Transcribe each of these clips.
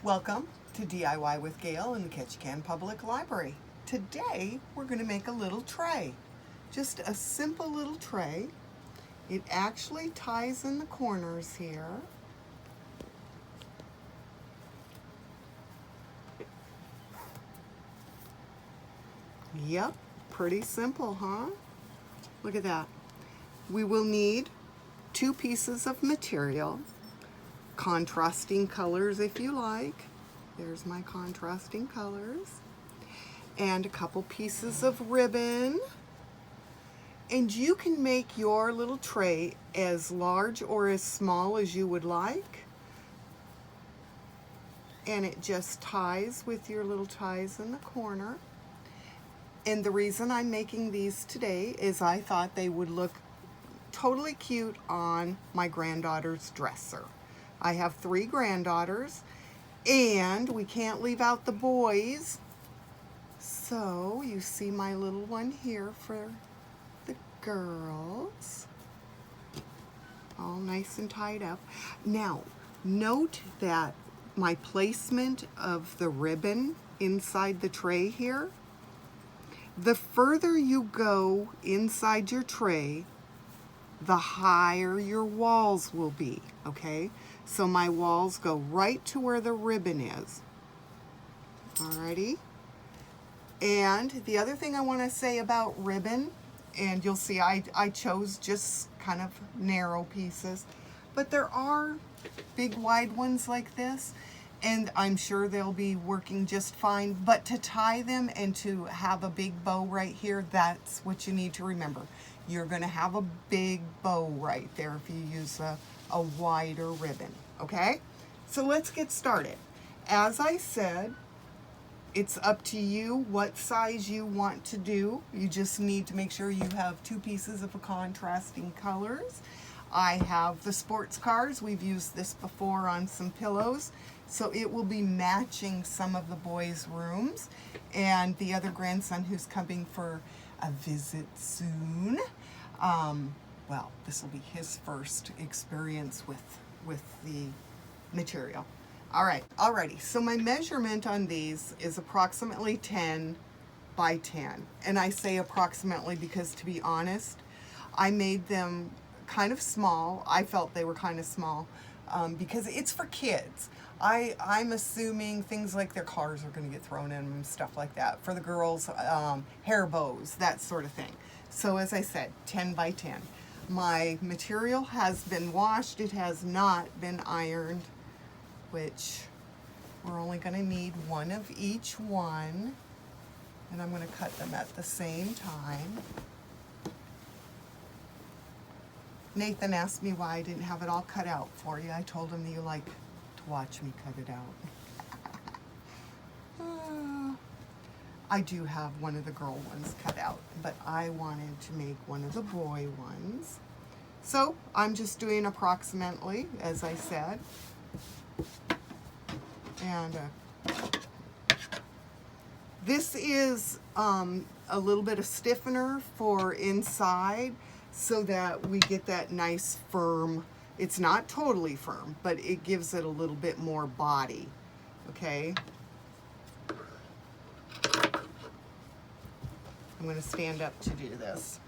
Welcome to DIY with Gayle in the Ketchikan Public Library. Today we're going to make a little tray. Just a simple little tray. It actually ties in the corners here. Yep, pretty simple, huh? Look at that. We will need 2 pieces of material, contrasting colors if you like. There's my contrasting colors. And a couple pieces of ribbon. And you can make your little tray as large or as small as you would like. And it just ties with your little ties in the corner. And the reason I'm making these today is I thought they would look totally cute on my granddaughter's dresser. I have 3 granddaughters, and we can't leave out the boys. So you see my little one here for the girls. All nice and tied up. Now, note that my placement of the ribbon inside the tray here, the further you go inside your tray, the higher your walls will be, okay? So my walls go right to where the ribbon is. Alrighty. And the other thing I want to say about ribbon, and you'll see I chose just kind of narrow pieces, but there are big wide ones like this, and I'm sure they'll be working just fine. But to tie them and to have a big bow right here, that's what you need to remember. You're going to have a big bow right there if you use a wider ribbon, okay? So let's get started. As I said, it's up to you what size you want to do. You just need to make sure you have 2 pieces of contrasting colors. I have the sports cards. We've used this before on some pillows. So it will be matching some of the boys' rooms. And the other grandson who's coming for a visit soon, well, this will be his first experience with the material. All right, alrighty. So my measurement on these is approximately 10 by 10. And I say approximately because, to be honest, I made them kind of small. I felt they were kind of small because it's for kids. I'm assuming things like their cars are going to get thrown in and stuff like that. For the girls, hair bows, that sort of thing. So as I said, 10 by 10. My material has been washed. It has not been ironed, which we're only going to need 1 of each one. And I'm going to cut them at the same time. Nathan asked me why I didn't have it all cut out for you. I told him that you like to watch me cut it out. I do have one of the girl ones cut out, but I wanted to make one of the boy ones. So I'm just doing approximately, as I said. And this is a little bit of stiffener for inside so that we get that nice firm. It's not totally firm, but it gives it a little bit more body, okay? I'm going to stand up to do this.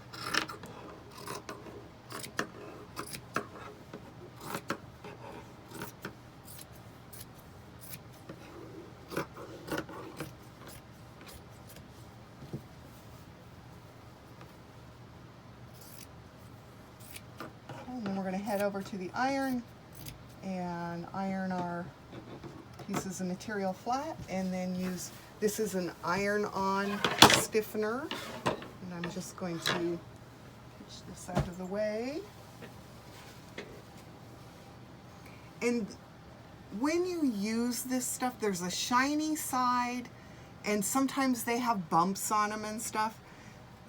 And then we're going to head over to the iron and iron our pieces of material flat, and then use, this is an iron-on stiffener, and I'm just going to push this out of the way. And when you use this stuff, there's a shiny side, and sometimes they have bumps on them and stuff.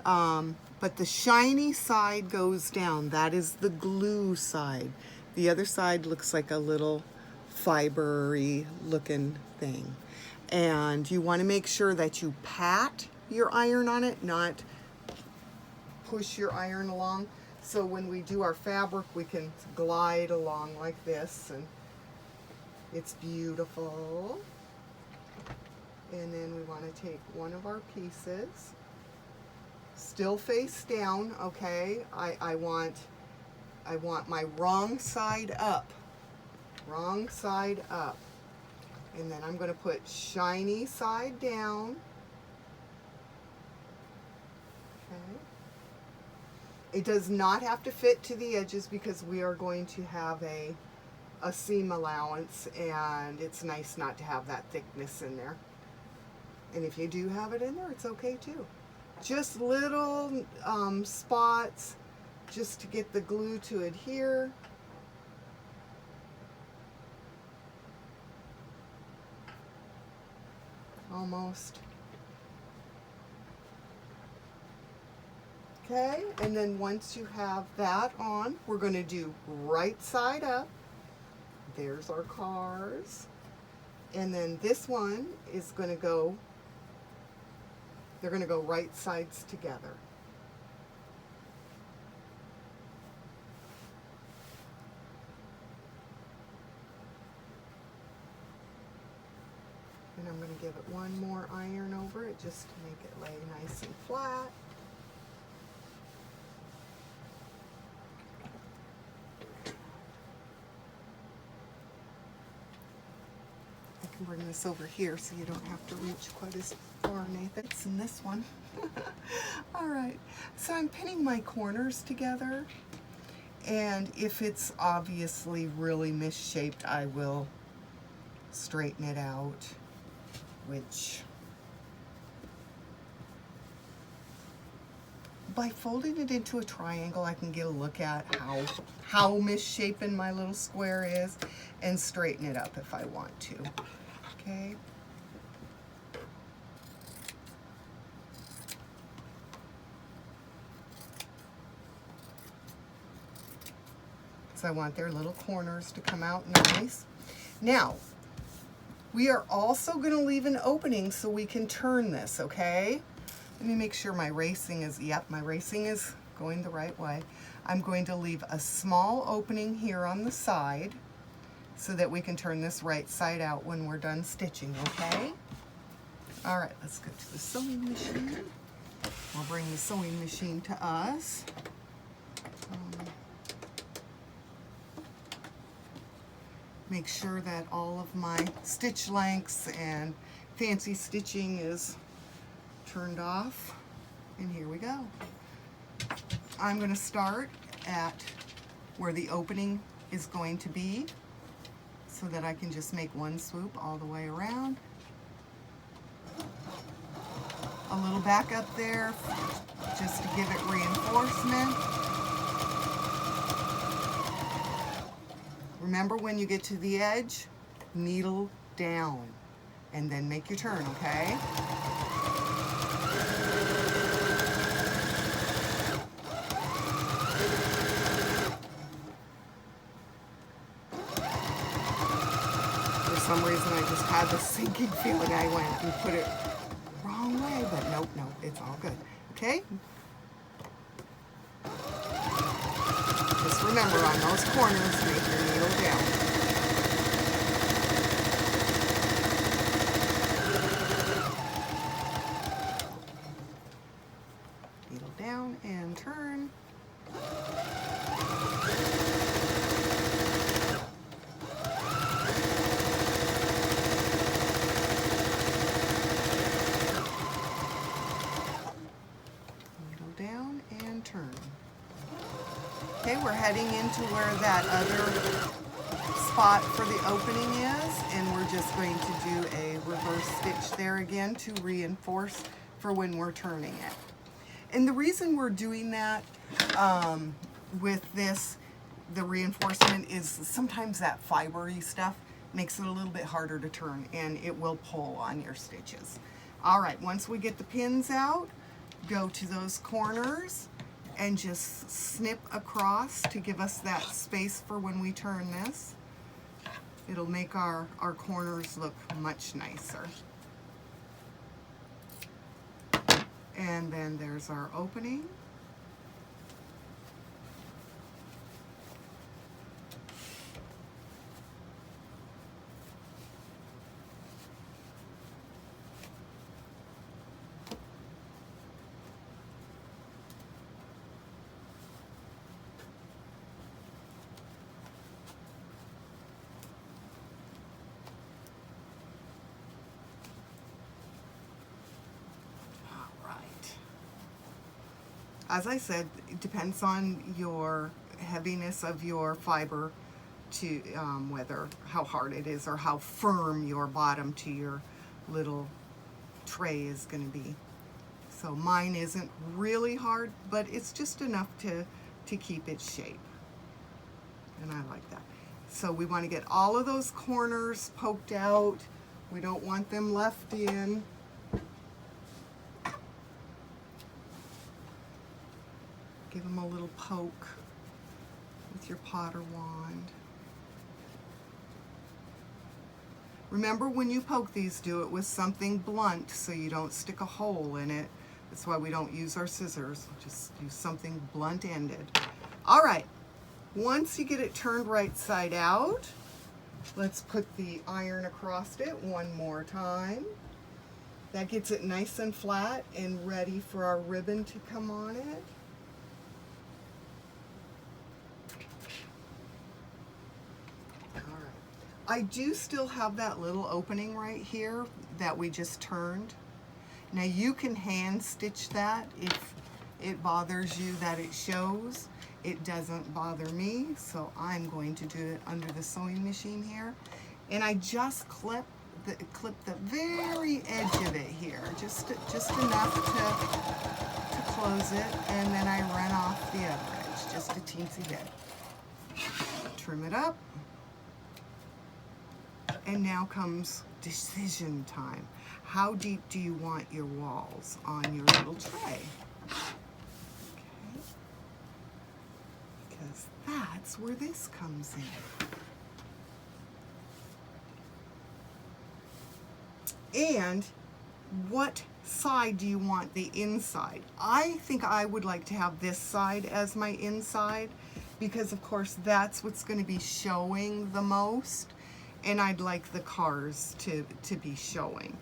But the shiny side goes down. That is the glue side. The other side looks like a little fibery looking thing. And you want to make sure that you pat your iron on it, not push your iron along. So when we do our fabric, we can glide along like this, and It's beautiful. And then we want to take one of our pieces, still face down, okay? I want my wrong side up. Wrong side up. And then I'm going to put shiny side down. Okay. It does not have to fit to the edges because we are going to have a seam allowance, and it's nice not to have that thickness in there. And if you do have it in there, it's okay too. Just little spots just to get the glue to adhere. Almost. Okay, and then once you have that on, we're going to do right side up. There's our cars. And then this one is going to go, they're going to go right sides together. And I'm going to give it one more iron over it just to make it lay nice and flat. I can bring this over here so you don't have to reach quite as far, Nathan. It's in this one. All right, so I'm pinning my corners together, and if it's obviously really misshaped, I will straighten it out, which by folding it into a triangle, I can get a look at how misshapen my little square is and straighten it up if I want to. Okay. So I want their little corners to come out nice. Now, we are also going to leave an opening so we can turn this, okay? Let me make sure my racing is, yep, my racing is going the right way. I'm going to leave a small opening here on the side so that we can turn this right side out when we're done stitching, okay? All right, let's go to the sewing machine. We'll bring the sewing machine to us. Make sure that all of my stitch lengths and fancy stitching is turned off, and here we go. I'm going to start at where the opening is going to be so that I can just make one swoop all the way around. A little back up there just to give it reinforcement. Remember, when you get to the edge, needle down and then make your turn, okay? For some reason, I just had this sinking feeling. I went and put it wrong way, but nope, it's all good. Okay? Just remember, on those corners, make your needle down. Needle down and turn. Needle down and turn. Okay, we're heading into where that other spot for the opening is, and we're just going to do a reverse stitch there again to reinforce for when we're turning it. And the reason we're doing that with this, the reinforcement, is sometimes that fibery stuff makes it a little bit harder to turn, and it will pull on your stitches. All right, once we get the pins out, go to those corners and just snip across to give us that space for when we turn this. It'll make our corners look much nicer. And then there's our opening. as I said, it depends on your heaviness of your fiber to whether how hard it is or how firm your bottom to your little tray is going to be. So mine isn't really hard, but it's just enough to keep its shape. And I like that. So we want to get all of those corners poked out. We don't want them left in. Give them a little poke with your potter wand. Remember, when you poke these, do it with something blunt so you don't stick a hole in it. That's why we don't use our scissors. Just use something blunt-ended. All right, once you get it turned right side out, let's put the iron across it one more time. That gets it nice and flat and ready for our ribbon to come on it. I do still have that little opening right here that we just turned. Now you can hand stitch that if it bothers you that it shows. It doesn't bother me, so I'm going to do it under the sewing machine here. And I just clip the very edge of it here, just enough to close it, and then I run off the other edge, just a teensy bit. Trim it up. And now comes decision time. How deep do you want your walls on your little tray? Okay. Because that's where this comes in. And what side do you want the inside? I think I would like to have this side as my inside because, of course, that's what's going to be showing the most. And I'd like the cars to be showing.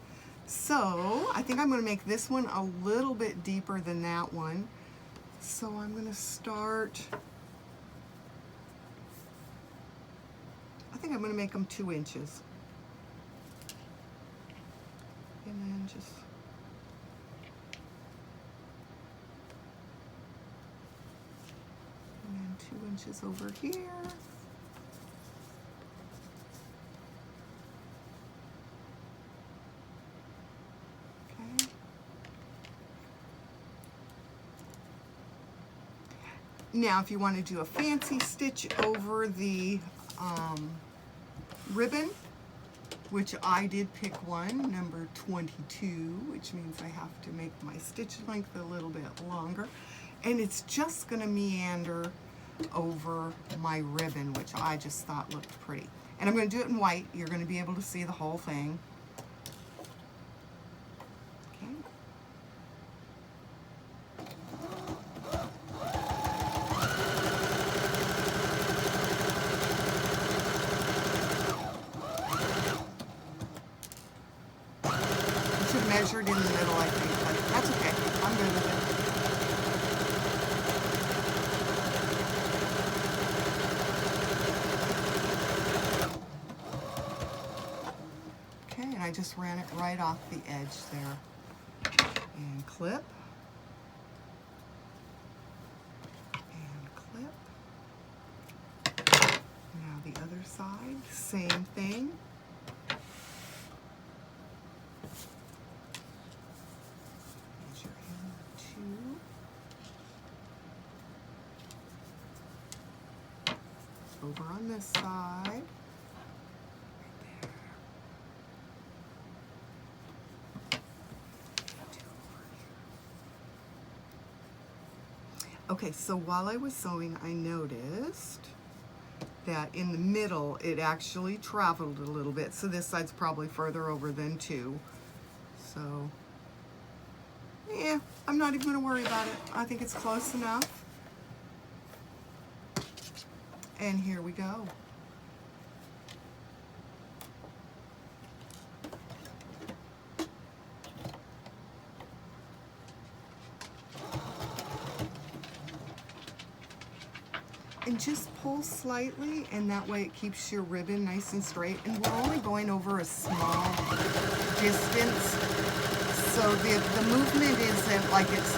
So I think I'm going to make this one a little bit deeper than that one. So I'm going to start, I think I'm going to make them 2 inches. And then just, and then 2 inches over here. Now, if you want to do a fancy stitch over the ribbon, which I did pick one, number 22, which means I have to make my stitch length a little bit longer. And it's just going to meander over my ribbon, which I just thought looked pretty. And I'm going to do it in white. You're going to be able to see the whole thing. Measured in the middle, I think, but that's okay. I'm good with it. Okay, and I just ran it right off the edge there. And clip. And clip. Now the other side, same thing. Over on this side, right there. Okay, so while I was sewing, I noticed that in the middle, it actually traveled a little bit. So this side's probably further over than 2. So, yeah, I'm not even gonna worry about it. I think it's close enough. And here we go. And just pull slightly, and that way it keeps your ribbon nice and straight. And we're only going over a small distance, So the movement isn't like it's a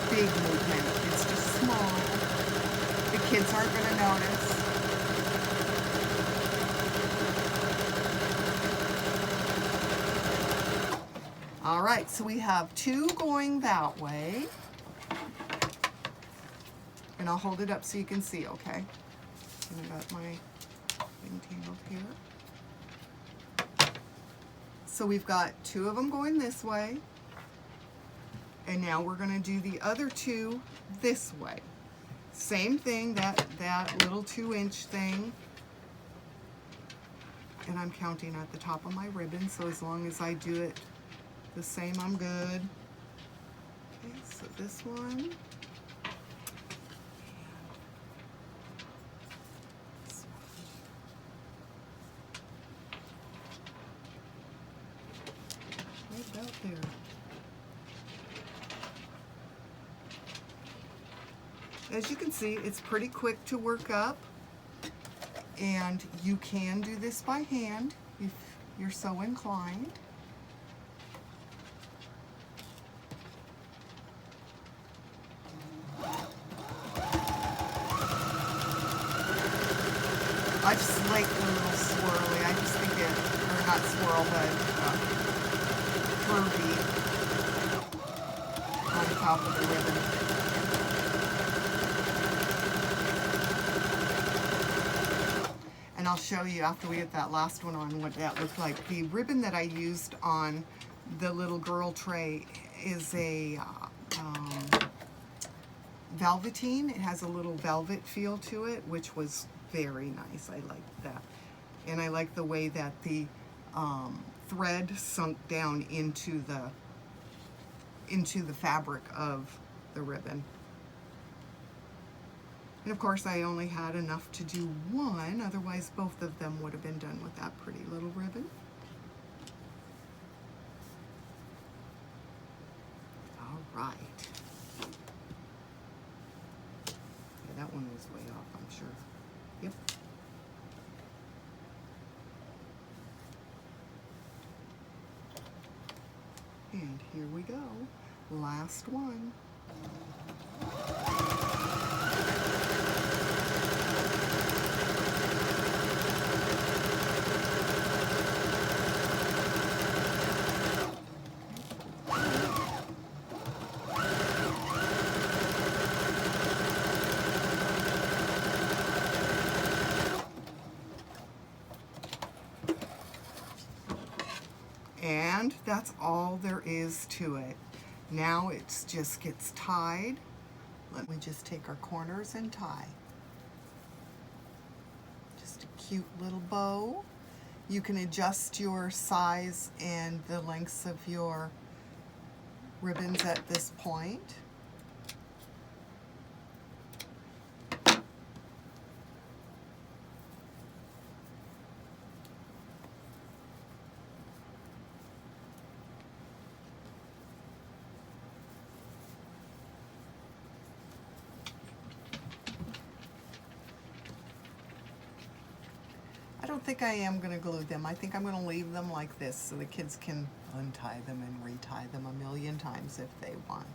big movement. It's just small. The kids aren't going to notice. All right, so we have 2 going that way. And I'll hold it up so you can see, okay? And I got my thing tangled here. So we've got 2 of them going this way. And now we're going to do the other 2 this way. Same thing, that little 2-inch thing. And I'm counting at the top of my ribbon, so as long as I do it the same, I'm good. Okay, so this one. Right about there. As you can see, it's pretty quick to work up, and you can do this by hand if you're so inclined. I just like the little swirly. I just think it, or not swirl, but curvy on the top of the ribbon. And I'll show you after we get that last one on what that looked like. The ribbon that I used on the little girl tray is a velveteen. It has a little velvet feel to it, which was very nice. I liked that. And I like the way that the thread sunk down into the fabric of the ribbon. And of course I only had enough to do one, otherwise both of them would have been done with that pretty little ribbon. All right. Yeah, that one was way off, I'm sure. Yep. And here we go. Last one. And that's all there is to it. Now it just gets tied. Let me just take our corners and tie. Just a cute little bow. You can adjust your size and the lengths of your ribbons at this point. I don't think I am going to glue them. I think I'm going to leave them like this so the kids can untie them and retie them a million times if they want.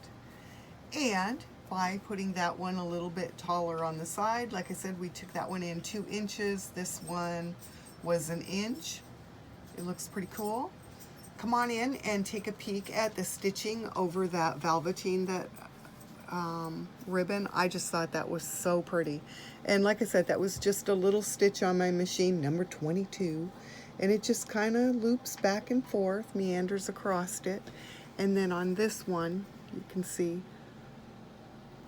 And by putting that one a little bit taller on the side, like I said, we took that one in 2 inches. This one was 1 inch. It looks pretty cool. Come on in and take a peek at the stitching over that velveteen, that ribbon. I just thought that was so pretty. And like I said, that was just a little stitch on my machine, number 22. And it just kind of loops back and forth, meanders across it. And then on this one, you can see,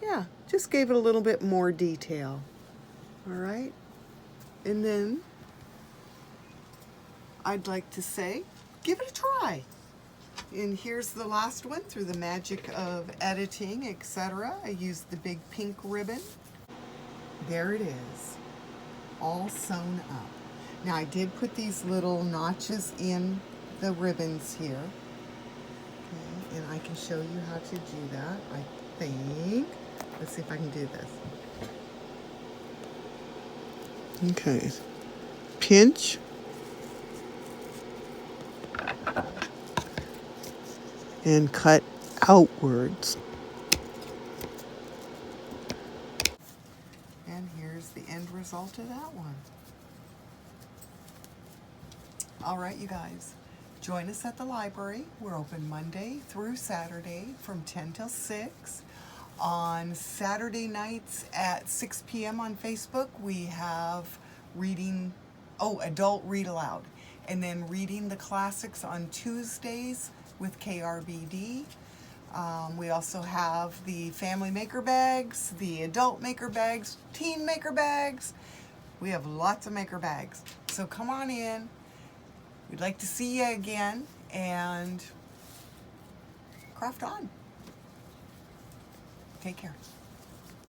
yeah, just gave it a little bit more detail. All right. And then I'd like to say, give it a try. And here's the last one through the magic of editing, etc. I used the big pink ribbon. There it is, all sewn up. Now I did put these little notches in the ribbons here. Okay, and I can show you how to do that, I think. Let's see if I can do this. Okay, pinch. and cut outwards. And here's the end result of that one. All right, you guys, join us at the library. We're open Monday through Saturday from 10 till 6. On Saturday nights at 6 p.m. on Facebook, we have reading, adult read aloud. And then reading the classics on Tuesdays with KRBD. We also have the family maker bags, the adult maker bags, teen maker bags. We have lots of maker bags. So come on in. We'd like to see you again, and craft on. Take care.